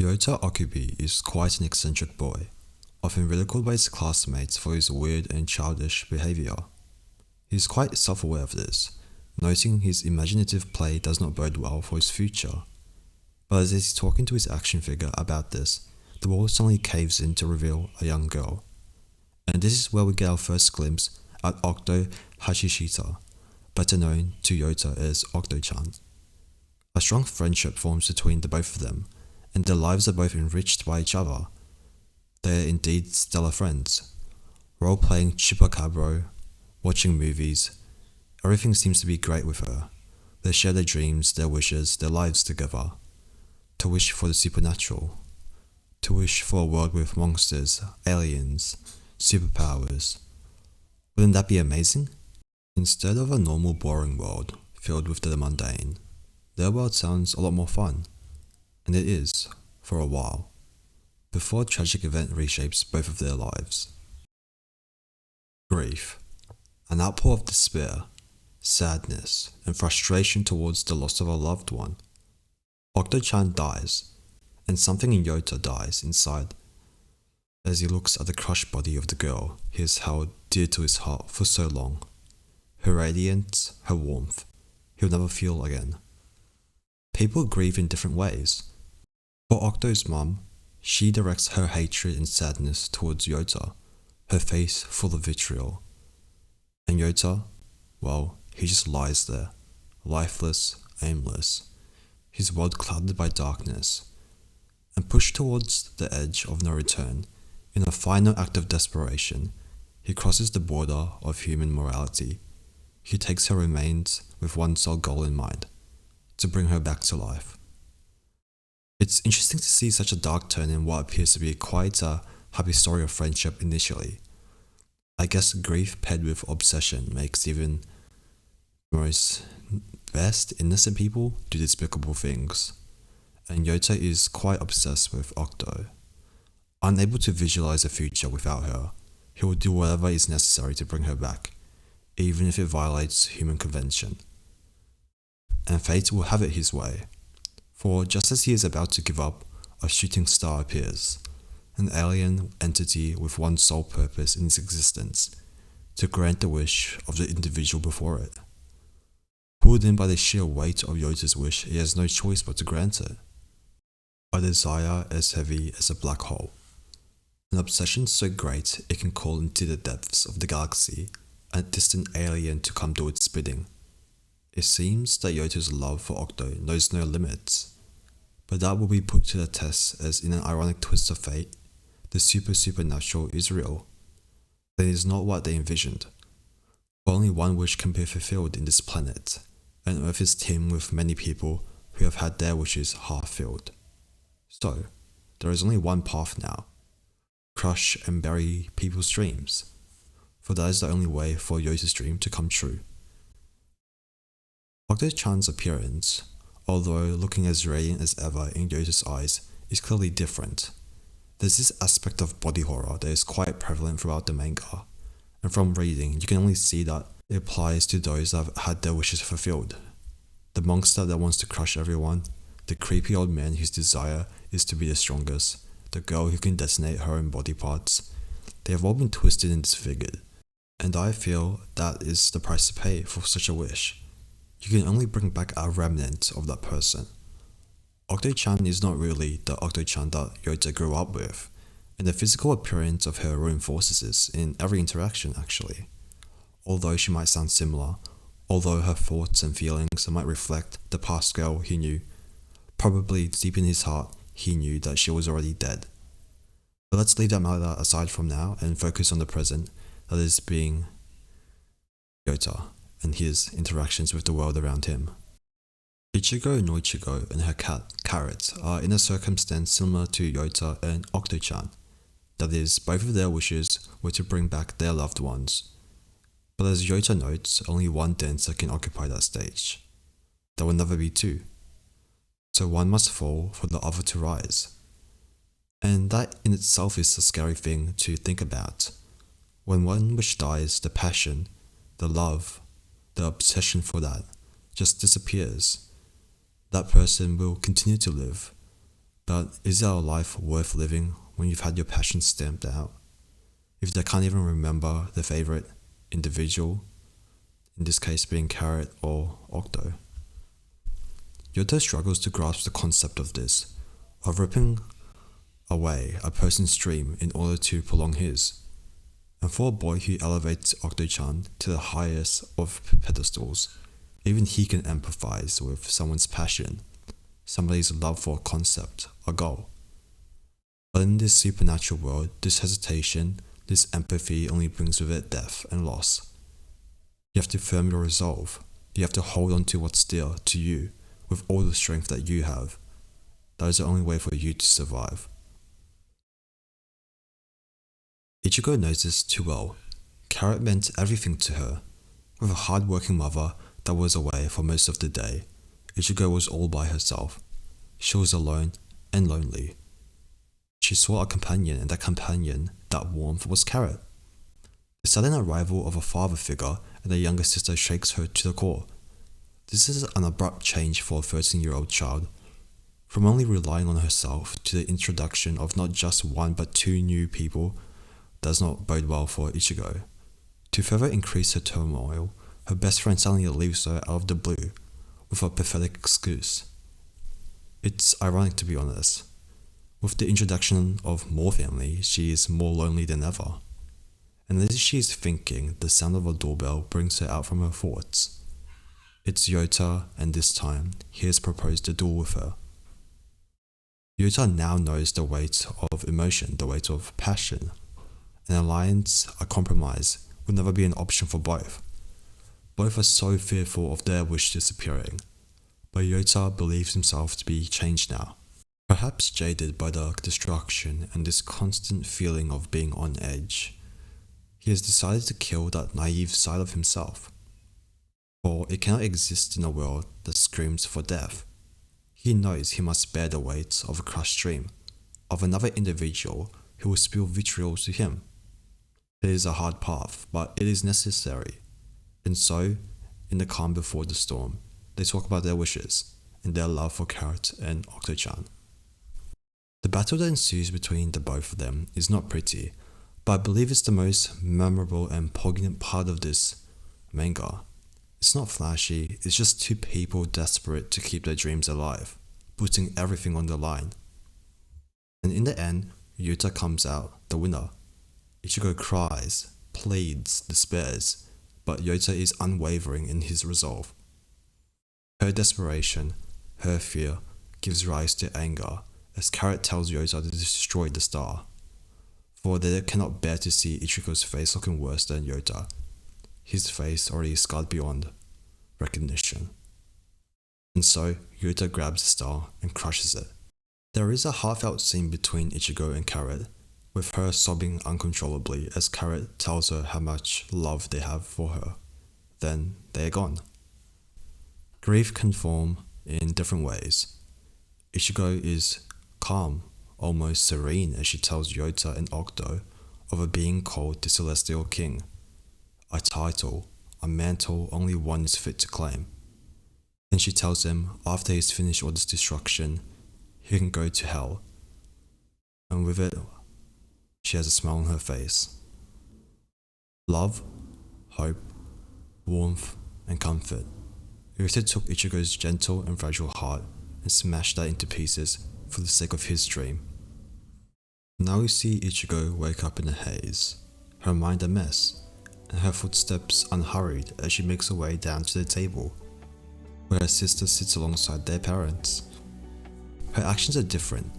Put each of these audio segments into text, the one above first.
Yota Okubi is quite an eccentric boy, often ridiculed by his classmates for his weird and childish behavior. He is quite self-aware of this, noting his imaginative play does not bode well for his future. But as he's talking to his action figure about this, the wall suddenly caves in to reveal a young girl. And this is where we get our first glimpse at Octo Hachishita, better known to Yota as Octo-chan. A strong friendship forms between the both of them, and their lives are both enriched by each other. They are indeed stellar friends. Role-playing Chupacabra, watching movies, everything seems to be great with her. They share their dreams, their wishes, their lives together. To wish for the supernatural. To wish for a world with monsters, aliens, superpowers. Wouldn't that be amazing? Instead of a normal boring world filled with the mundane, their world sounds a lot more fun. And it is, for a while, before a tragic event reshapes both of their lives. Grief. An outpour of despair, sadness, and frustration towards the loss of a loved one. Octo-chan dies, and something in Yota dies inside as he looks at the crushed body of the girl he has held dear to his heart for so long. Her radiance, her warmth, he'll never feel again. People grieve in different ways. For Octo's mum, she directs her hatred and sadness towards Yota, her face full of vitriol. And Yota, well, he just lies there, lifeless, aimless, his world clouded by darkness, and pushed towards the edge of no return. In a final act of desperation, he crosses the border of human morality. He takes her remains with one sole goal in mind, to bring her back to life. It's interesting to see such a dark turn in what appears to be quite a happy story of friendship initially. I guess grief paired with obsession makes even the most best innocent people do despicable things, and Yota is quite obsessed with Octo. Unable to visualize a future without her, he will do whatever is necessary to bring her back, even if it violates human convention. And fate will have it his way, for just as he is about to give up, a shooting star appears, an alien entity with one sole purpose in its existence, to grant the wish of the individual before it. Pulled in by the sheer weight of Yota's wish, he has no choice but to grant it. A desire as heavy as a black hole. An obsession so great it can call into the depths of the galaxy a distant alien to come do its bidding. It seems that Yota's love for Octo knows no limits, but that will be put to the test as in an ironic twist of fate, the supernatural is real. That is not what they envisioned. Only one wish can be fulfilled in this planet, and Earth is teemed with many people who have had their wishes half-filled. So, there is only one path now. Crush and bury people's dreams, for that is the only way for Yota's dream to come true. Octo-chan's appearance, although looking as radiant as ever in Yota's eyes, is clearly different. There's this aspect of body horror that is quite prevalent throughout the manga, and from reading you can only see that it applies to those that have had their wishes fulfilled. The monster that wants to crush everyone, the creepy old man whose desire is to be the strongest, the girl who can detonate her own body parts, they have all been twisted and disfigured, and I feel that is the price to pay for such a wish. You can only bring back a remnant of that person. Octo-chan is not really the Octo-chan that Yota grew up with, and the physical appearance of her reinforces this in every interaction actually. Although she might sound similar, although her thoughts and feelings might reflect the past girl he knew, probably deep in his heart he knew that she was already dead. But let's leave that matter aside from now and focus on the present, that is being Yota and his interactions with the world around him. Ichigo Noichigo and her cat, Carrot, are in a circumstance similar to Yota and Octo-chan. That is, both of their wishes were to bring back their loved ones. But as Yota notes, only one dancer can occupy that stage. There will never be two. So one must fall for the other to rise. And that in itself is a scary thing to think about. When one wish dies, the passion, the love, the obsession for that just disappears. That person will continue to live, But is our life worth living when you've had your passion stamped out? If they can't even remember their favorite individual, in this case being Carrot or Octo. Yoto struggles to grasp the concept of this, of ripping away a person's dream in order to prolong his. And for a boy who elevates Octo-chan to the highest of pedestals, even he can empathize with someone's passion, somebody's love for a concept, a goal. But in this supernatural world, this hesitation, this empathy only brings with it death and loss. You have to firm your resolve. You have to hold on to what's dear to you with all the strength that you have. That is the only way for you to survive. Ichigo knows this too well. Carrot meant everything to her. With a hard-working mother that was away for most of the day, Ichigo was all by herself. She was alone and lonely. She saw a companion, and that companion, that warmth, was Carrot. The sudden arrival of a father figure and a younger sister shakes her to the core. This is an abrupt change for a 13-year-old child. From only relying on herself to the introduction of not just one but two new people does not bode well for Ichigo. To further increase her turmoil, her best friend suddenly leaves her out of the blue with a pathetic excuse. It's ironic, to be honest. With the introduction of more family, she is more lonely than ever. And as she is thinking, the sound of a doorbell brings her out from her thoughts. It's Yota, and this time, he has proposed a duel with her. Yota now knows the weight of emotion, the weight of passion. An alliance, a compromise, would never be an option for both. Both are so fearful of their wish disappearing. But Yota believes himself to be changed now. Perhaps jaded by the destruction and this constant feeling of being on edge, he has decided to kill that naive side of himself. For it cannot exist in a world that screams for death. He knows he must bear the weight of a crushed dream, of another individual who will spill vitriol to him. It is a hard path, but it is necessary. And so, in the calm before the storm, they talk about their wishes and their love for Carrot and Octo-chan. The battle that ensues between the both of them is not pretty, but I believe it's the most memorable and poignant part of this manga. It's not flashy, it's just two people desperate to keep their dreams alive, putting everything on the line. And in the end, Yuta comes out the winner. Ichigo cries, pleads, despairs, but Yota is unwavering in his resolve. Her desperation, her fear, gives rise to anger, as Carrot tells Yota to destroy the star. For they cannot bear to see Ichigo's face looking worse than Yota. His face already scarred beyond recognition. And so, Yota grabs the star and crushes it. There is a heartfelt scene between Ichigo and Carrot, with her sobbing uncontrollably as Carrot tells her how much love they have for her. Then they are gone. Grief can form in different ways. Ichigo is calm, almost serene as she tells Yota and Octo of a being called the Celestial King, a title, a mantle only one is fit to claim. Then she tells him after he's finished all this destruction, he can go to hell. And with it, she has a smile on her face. Love, hope, warmth, and comfort. Yota took Ichigo's gentle and fragile heart and smashed that into pieces for the sake of his dream. Now we see Ichigo wake up in a haze, her mind a mess, and her footsteps unhurried as she makes her way down to the table, where her sister sits alongside their parents. Her actions are different.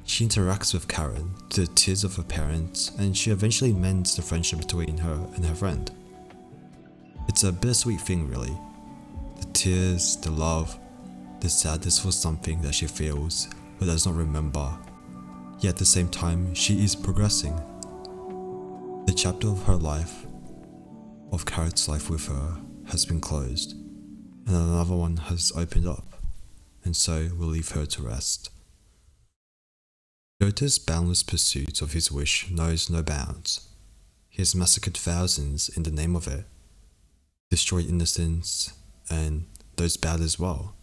She interacts with Karen to the tears of her parents, and she eventually mends the friendship between her and her friend. It's a bittersweet thing, really. The tears, the love, the sadness for something that she feels but does not remember. Yet at the same time, she is progressing. The chapter of her life, of Carrot's life with her, has been closed, and another one has opened up, and so we'll leave her to rest. Yota's boundless pursuit of his wish knows no bounds. He has massacred thousands in the name of it, destroyed innocents, and those bad as well.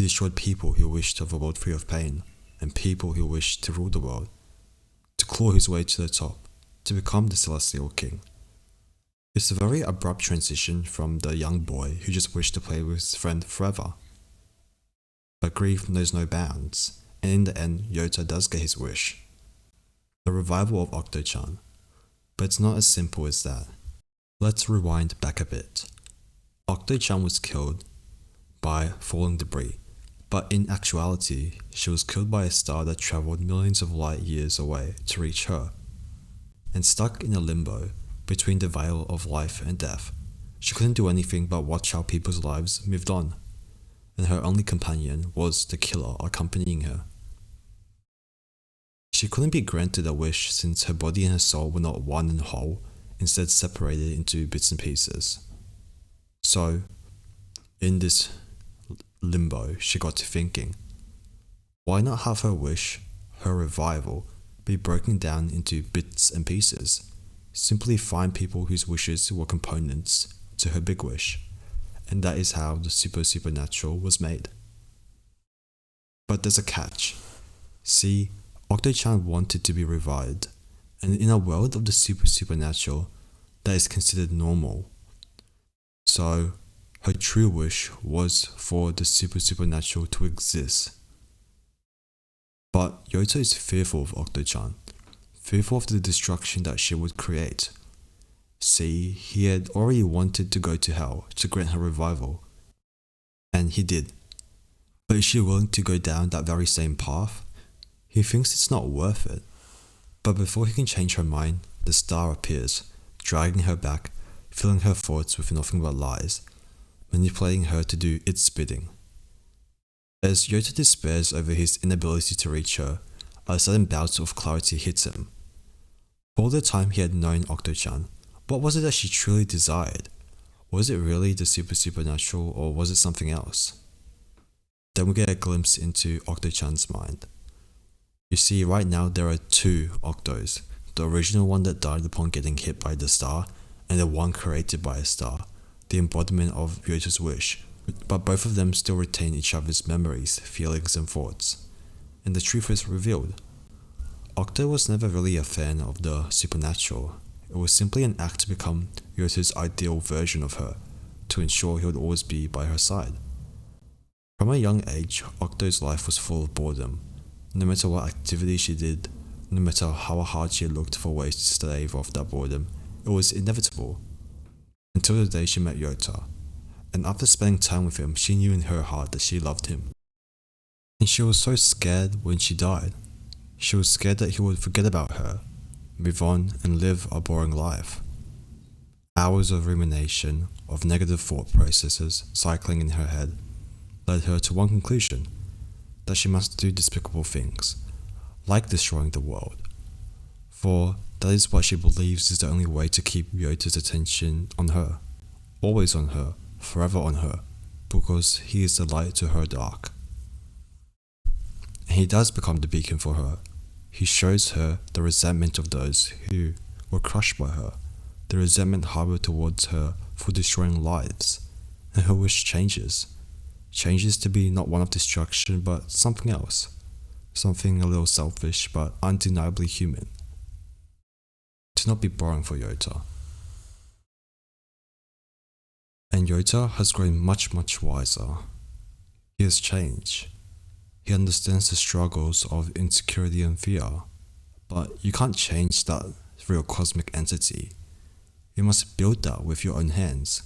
He destroyed people who wished to have a world free of pain, and people who wished to rule the world, to claw his way to the top, to become the Celestial King. It's a very abrupt transition from the young boy who just wished to play with his friend forever. But grief knows no bounds, and in the end, Yota does get his wish. The revival of Octo-chan. But it's not as simple as that. Let's rewind back a bit. Octo-chan was killed by falling debris, but in actuality, she was killed by a star that travelled millions of light years away to reach her. And stuck in a limbo between the veil of life and death, she couldn't do anything but watch how people's lives moved on, and her only companion was the killer accompanying her. She couldn't be granted a wish since her body and her soul were not one and whole, instead separated into bits and pieces. So, in this limbo, she got to thinking, why not have her wish, her revival, be broken down into bits and pieces? Simply find people whose wishes were components to her big wish, and that is how the supernatural was made. But there's a catch. See, Octo-chan wanted to be revived, and in a world of the supernatural, that is considered normal. So, her true wish was for the supernatural to exist. But Yota is fearful of Octo-chan, fearful of the destruction that she would create. See, he had already wanted to go to hell to grant her revival, and he did. But is she willing to go down that very same path? He thinks it's not worth it. But before he can change her mind, the star appears, dragging her back, filling her thoughts with nothing but lies, manipulating her to do its bidding. As Yota despairs over his inability to reach her, a sudden bout of clarity hits him. For all the time he had known Octo-chan, what was it that she truly desired? Was it really the supernatural, or was it something else? Then we get a glimpse into Octo-chan's mind. You see, right now there are two Octos, the original one that died upon getting hit by the star, and the one created by a star, the embodiment of Yota's wish, but both of them still retain each other's memories, feelings and thoughts. And the truth is revealed. Octo was never really a fan of the supernatural. It was simply an act to become Yota's ideal version of her, to ensure he would always be by her side. From a young age, Octo's life was full of boredom. No matter what activity she did, no matter how hard she looked for ways to stave off that boredom, it was inevitable. Until the day she met Yota, and after spending time with him, she knew in her heart that she loved him. And she was so scared when she died. She was scared that he would forget about her, move on and live a boring life. Hours of rumination, of negative thought processes cycling in her head, led her to one conclusion, that she must do despicable things, like destroying the world. For that is what she believes is the only way to keep Yota's attention on her, always on her, forever on her, because he is the light to her dark. And he does become the beacon for her. He shows her the resentment of those who were crushed by her, the resentment harbored towards her for destroying lives, and her wish changes to be not one of destruction but something else, something a little selfish but undeniably human. To not be boring for Yota. And Yota has grown much wiser. He has changed. He understands the struggles of insecurity and fear, but you can't change that through a cosmic entity. You must build that with your own hands,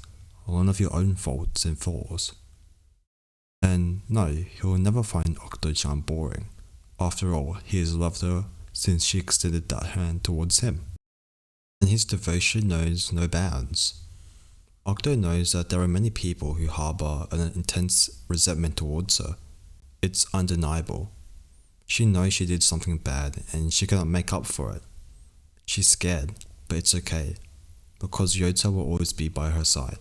alone of your own faults and flaws. And no, he will never find Octo-chan boring. After all, he has loved her since she extended that hand towards him. And his devotion knows no bounds. Octo knows that there are many people who harbour an intense resentment towards her. It's undeniable. She knows she did something bad and she cannot make up for it. She's scared, but it's okay, because Yota will always be by her side.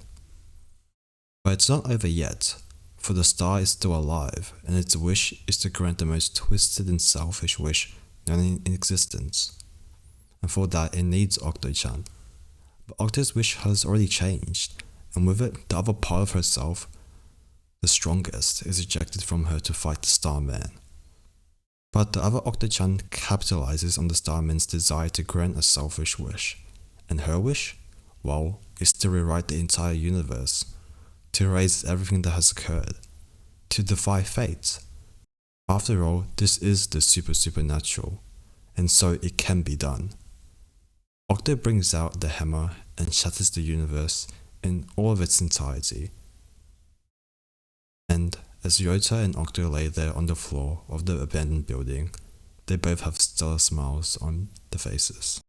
But it's not over yet, for the star is still alive, and its wish is to grant the most twisted and selfish wish known in existence. And for that it needs Octo-chan. But Octo's wish has already changed, and with it the other part of herself, the strongest, is ejected from her to fight the Starman. But the other Octo-chan capitalizes on the Starman's desire to grant a selfish wish. And her wish? Well, is to rewrite the entire universe, to erase everything that has occurred, to defy fate. After all, this is the supernatural, and so it can be done. Octo brings out the hammer and shatters the universe in all of its entirety. And as Yota and Octo lay there on the floor of the abandoned building, they both have stellar smiles on their faces.